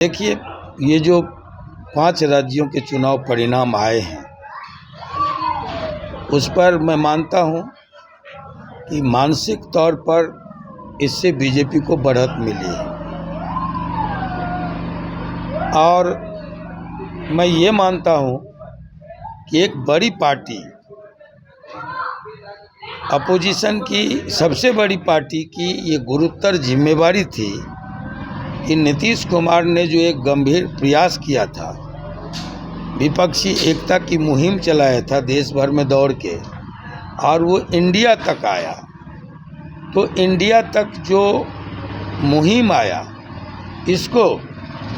देखिए, ये जो 5 राज्यों के चुनाव परिणाम आए हैं, उस पर मैं मानता हूँ कि मानसिक तौर पर इससे बीजेपी को बढ़त मिली है। और मैं ये मानता हूँ कि एक बड़ी पार्टी, अपोजिशन की सबसे बड़ी पार्टी की ये गुरुतर जिम्मेवारी थी कि नीतीश कुमार ने जो एक गंभीर प्रयास किया था, विपक्षी एकता की मुहिम चलाया था देश भर में दौड़ के, और वो इंडिया तक आया। तो इंडिया तक जो मुहिम आया, इसको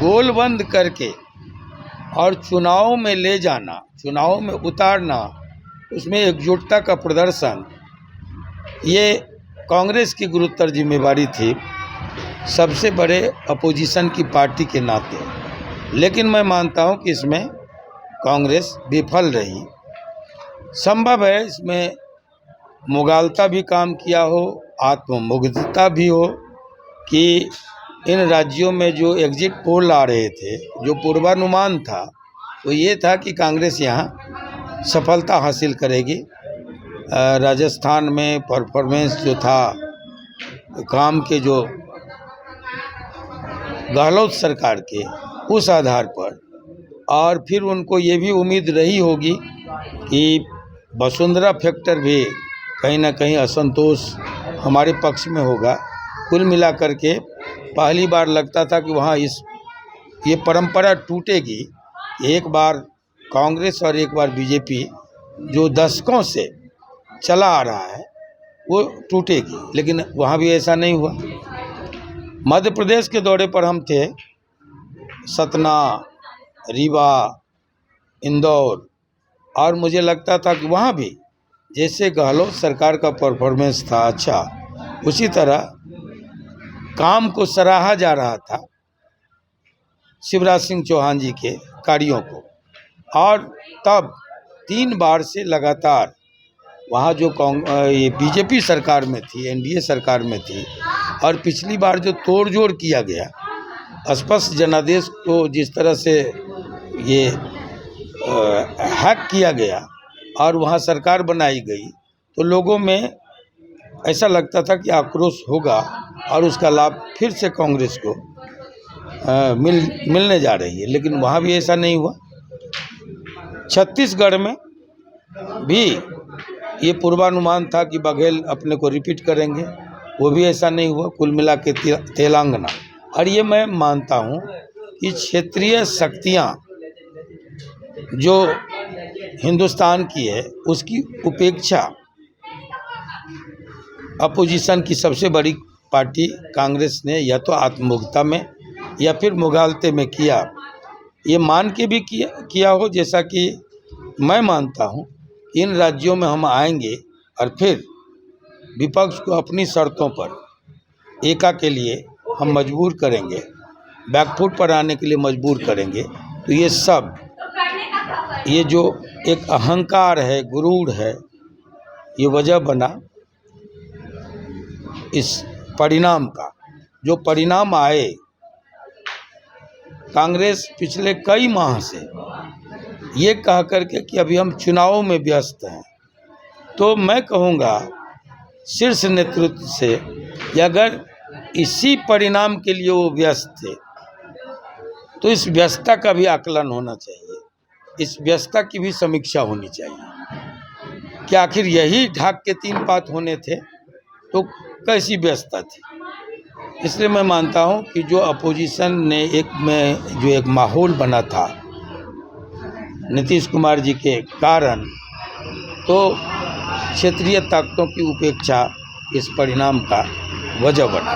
गोलबंद करके और चुनाव में ले जाना, चुनाव में उतारना, उसमें एकजुटता का प्रदर्शन, ये कांग्रेस की गुरुतर जिम्मेवारी थी सबसे बड़े अपोजिशन की पार्टी के नाते। लेकिन मैं मानता हूं कि इसमें कांग्रेस विफल रही। संभव है इसमें मुगालता भी काम किया हो, आत्ममुग्धता भी हो कि इन राज्यों में जो एग्जिट पोल आ रहे थे, जो पूर्वानुमान था, वो ये था कि कांग्रेस यहाँ सफलता हासिल करेगी। राजस्थान में परफॉर्मेंस जो था, काम के जो गहलोत सरकार के, उस आधार पर, और फिर उनको ये भी उम्मीद रही होगी कि वसुंधरा फैक्टर भी कहीं ना कहीं असंतोष हमारे पक्ष में होगा। कुल मिलाकर के पहली बार लगता था कि वहाँ ये परंपरा टूटेगी। एक बार कांग्रेस और एक बार बीजेपी जो दशकों से चला आ रहा है, वो टूटेगी, लेकिन वहाँ भी ऐसा नहीं हुआ। मध्य प्रदेश के दौरे पर हम थे, सतना, रीवा, इंदौर, और मुझे लगता था कि वहाँ भी जैसे गहलोत सरकार का परफॉर्मेंस था अच्छा, उसी तरह काम को सराहा जा रहा था शिवराज सिंह चौहान जी के कार्यों को। और तब 3 बार से लगातार वहाँ जो ये बीजेपी सरकार में थी, एनडीए सरकार में थी, और पिछली बार जो तोड़जोड़ किया गया, स्पष्ट जनादेश को जिस तरह से ये हैक किया गया और वहाँ सरकार बनाई गई, तो लोगों में ऐसा लगता था कि आक्रोश होगा और उसका लाभ फिर से कांग्रेस को मिलने जा रही है। लेकिन वहाँ भी ऐसा नहीं हुआ। छत्तीसगढ़ में भी ये पूर्वानुमान था कि बघेल अपने को रिपीट करेंगे, वो भी ऐसा नहीं हुआ। कुल मिला के तेलंगाना, और ये मैं मानता हूँ कि क्षेत्रीय शक्तियाँ जो हिंदुस्तान की है, उसकी उपेक्षा अपोजिशन की सबसे बड़ी पार्टी कांग्रेस ने या तो आत्ममुग्धता में या फिर मुगालते में किया। ये मान के भी किया हो, जैसा कि मैं मानता हूँ इन राज्यों में हम आएंगे और फिर विपक्ष को अपनी शर्तों पर एका के लिए हम मजबूर करेंगे, बैकफुट पर आने के लिए मजबूर करेंगे। तो ये सब, ये जो एक अहंकार है, गुरूर है, ये वजह बना इस परिणाम का। जो परिणाम आए, कांग्रेस पिछले कई माह से ये कह करके कि अभी हम चुनाव में व्यस्त हैं, तो मैं कहूँगा शीर्ष नेतृत्व से कि अगर इसी परिणाम के लिए वो व्यस्त थे, तो इस व्यस्तता का भी आकलन होना चाहिए, इस व्यस्तता की भी समीक्षा होनी चाहिए कि आखिर यही ढाक के 3 पात होने थे, तो कैसी व्यस्तता थी। इसलिए मैं मानता हूँ कि जो अपोजिशन ने एक माहौल बना था नीतीश कुमार जी के कारण, तो क्षेत्रीय ताकतों की उपेक्षा इस परिणाम का वजह बना।